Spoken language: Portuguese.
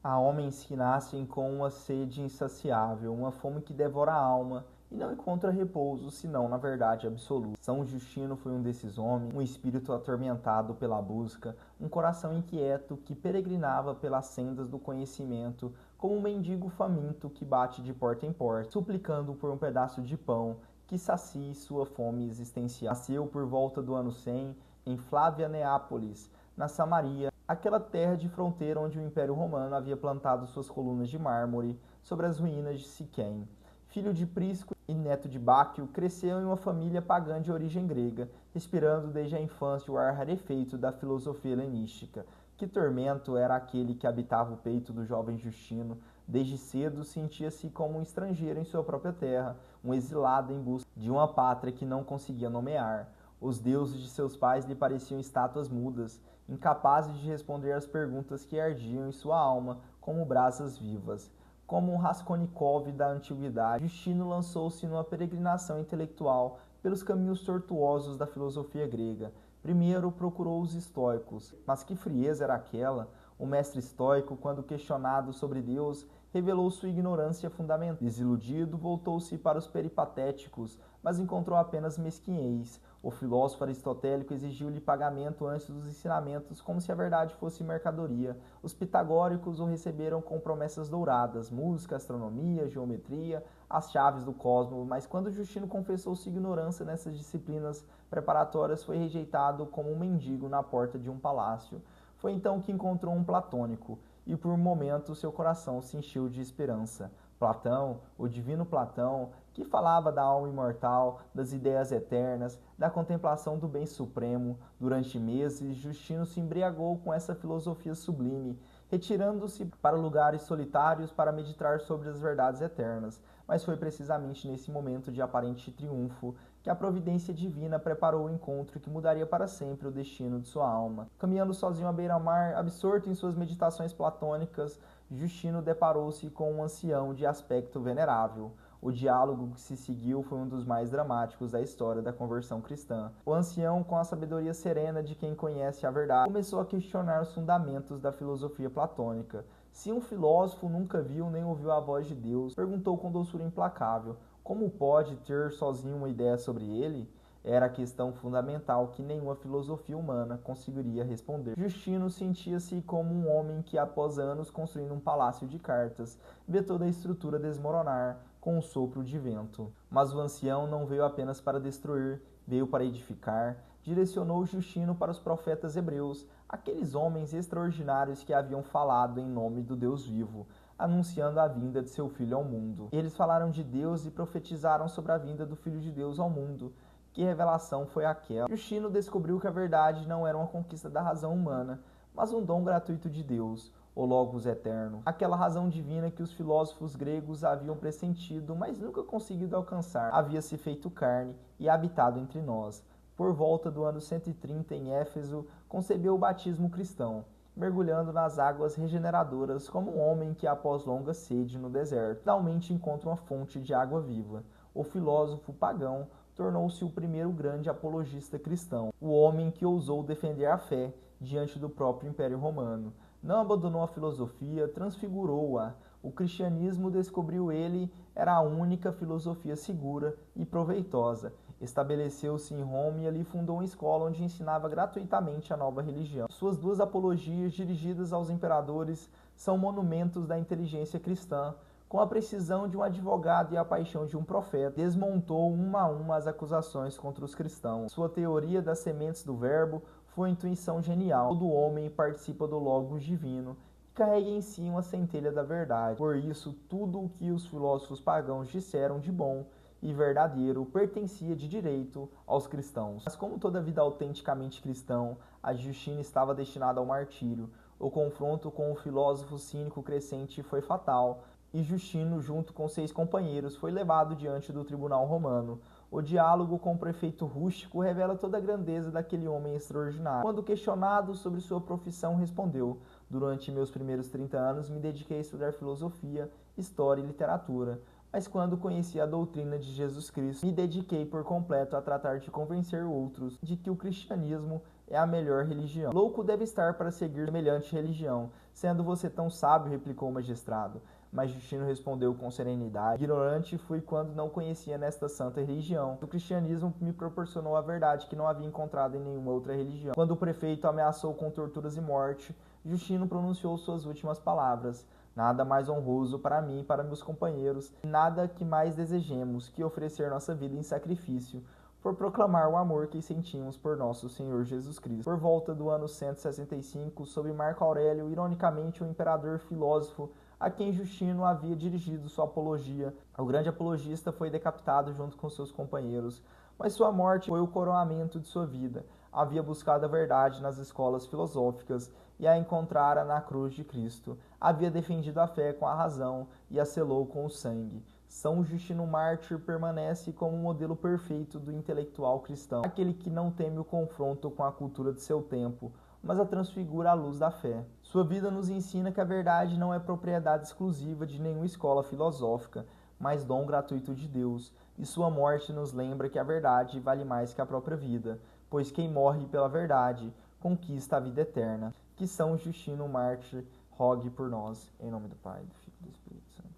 Há homens que nascem com uma sede insaciável, uma fome que devora a alma e não encontra repouso senão na verdade absoluta. São Justino foi um desses homens, um espírito atormentado pela busca, um coração inquieto que peregrinava pelas sendas do conhecimento, como um mendigo faminto que bate de porta em porta, suplicando por um pedaço de pão que sacie sua fome existencial. Nasceu por volta do ano 100 em Flávia Neápolis, na Samaria, aquela terra de fronteira onde o Império Romano havia plantado suas colunas de mármore sobre as ruínas de Siquém. Filho de Prisco e neto de Báquio, cresceu em uma família pagã de origem grega, respirando desde a infância o ar rarefeito da filosofia helenística. Que tormento era aquele que habitava o peito do jovem Justino. Desde cedo sentia-se como um estrangeiro em sua própria terra, um exilado em busca de uma pátria que não conseguia nomear. Os deuses de seus pais lhe pareciam estátuas mudas, incapazes de responder às perguntas que ardiam em sua alma como brasas vivas. Como um Raskolnikov da antiguidade, Justino lançou-se numa peregrinação intelectual pelos caminhos tortuosos da filosofia grega. Primeiro procurou os estoicos, mas que frieza era aquela! O mestre estoico, quando questionado sobre Deus, revelou sua ignorância fundamental. Desiludido, voltou-se para os peripatéticos, mas encontrou apenas mesquinhez. O filósofo aristotélico exigiu-lhe pagamento antes dos ensinamentos, como se a verdade fosse mercadoria. Os pitagóricos o receberam com promessas douradas, música, astronomia, geometria, as chaves do cosmos, mas quando Justino confessou sua ignorância nessas disciplinas preparatórias, foi rejeitado como um mendigo na porta de um palácio. Foi então que encontrou um platônico, e por um momento seu coração se encheu de esperança. Platão, o divino Platão, que falava da alma imortal, das ideias eternas, da contemplação do bem supremo. Durante meses, Justino se embriagou com essa filosofia sublime, retirando-se para lugares solitários para meditar sobre as verdades eternas. Mas foi precisamente nesse momento de aparente triunfo que a providência divina preparou o encontro que mudaria para sempre o destino de sua alma. Caminhando sozinho à beira-mar, absorto em suas meditações platônicas, Justino deparou-se com um ancião de aspecto venerável. O diálogo que se seguiu foi um dos mais dramáticos da história da conversão cristã. O ancião, com a sabedoria serena de quem conhece a verdade, começou a questionar os fundamentos da filosofia platônica. Se um filósofo nunca viu nem ouviu a voz de Deus, perguntou com doçura implacável, como pode ter sozinho uma ideia sobre ele? Era a questão fundamental que nenhuma filosofia humana conseguiria responder. Justino sentia-se como um homem que, após anos construindo um palácio de cartas, vê toda a estrutura desmoronar com um sopro de vento. Mas o ancião não veio apenas para destruir, veio para edificar. Direcionou Justino para os profetas hebreus, aqueles homens extraordinários que haviam falado em nome do Deus vivo, anunciando a vinda de seu Filho ao mundo. Eles falaram de Deus e profetizaram sobre a vinda do Filho de Deus ao mundo. Que revelação foi aquela? Justino descobriu que a verdade não era uma conquista da razão humana, mas um dom gratuito de Deus, o Logos eterno. Aquela razão divina que os filósofos gregos haviam pressentido, mas nunca conseguido alcançar, havia se feito carne e habitado entre nós. Por volta do ano 130, em Éfeso, concebeu o batismo cristão, mergulhando nas águas regeneradoras como um homem que, após longa sede no deserto, finalmente encontra uma fonte de água viva. O filósofo pagão tornou-se o primeiro grande apologista cristão, o homem que ousou defender a fé diante do próprio Império Romano. Não abandonou a filosofia, transfigurou-a. O cristianismo, descobriu ele, era a única filosofia segura e proveitosa. Estabeleceu-se em Roma e ali fundou uma escola onde ensinava gratuitamente a nova religião. Suas duas apologias, dirigidas aos imperadores, são monumentos da inteligência cristã. Com a precisão de um advogado e a paixão de um profeta, desmontou uma a uma as acusações contra os cristãos. Sua teoria das sementes do verbo foi uma intuição genial. Todo homem participa do Logos divino e carrega em si uma centelha da verdade. Por isso, tudo o que os filósofos pagãos disseram de bom e verdadeiro pertencia de direito aos cristãos. Mas como toda vida autenticamente cristã, a Justino estava destinada ao martírio. O confronto com o filósofo cínico crescente foi fatal, e Justino, junto com 6 companheiros, foi levado diante do tribunal romano. O diálogo com o prefeito rústico revela toda a grandeza daquele homem extraordinário. Quando questionado sobre sua profissão, respondeu: durante meus primeiros 30 anos me dediquei a estudar filosofia, história e literatura. Mas quando conheci a doutrina de Jesus Cristo, me dediquei por completo a tratar de convencer outros de que o cristianismo é a melhor religião. Louco deve estar para seguir semelhante religião, sendo você tão sábio, replicou o magistrado. Mas Justino respondeu com serenidade: ignorante fui quando não conhecia nesta santa religião. O cristianismo me proporcionou a verdade que não havia encontrado em nenhuma outra religião. Quando o prefeito ameaçou com torturas e morte, Justino pronunciou suas últimas palavras: nada mais honroso para mim e para meus companheiros, nada que mais desejemos que oferecer nossa vida em sacrifício por proclamar o amor que sentimos por nosso Senhor Jesus Cristo. Por volta do ano 165, sob Marco Aurélio, ironicamente o imperador filósofo a quem Justino havia dirigido sua apologia, o grande apologista foi decapitado junto com seus companheiros, mas sua morte foi o coroamento de sua vida. Havia buscado a verdade nas escolas filosóficas e a encontrara na cruz de Cristo. Havia defendido a fé com a razão e a selou com o sangue. São Justino Mártir permanece como um modelo perfeito do intelectual cristão, aquele que não teme o confronto com a cultura de seu tempo, mas a transfigura à luz da fé. Sua vida nos ensina que a verdade não é propriedade exclusiva de nenhuma escola filosófica, mas dom gratuito de Deus, e sua morte nos lembra que a verdade vale mais que a própria vida, pois quem morre pela verdade conquista a vida eterna. Que São Justino Mártir rogue por nós, em nome do Pai, do Filho e do Espírito.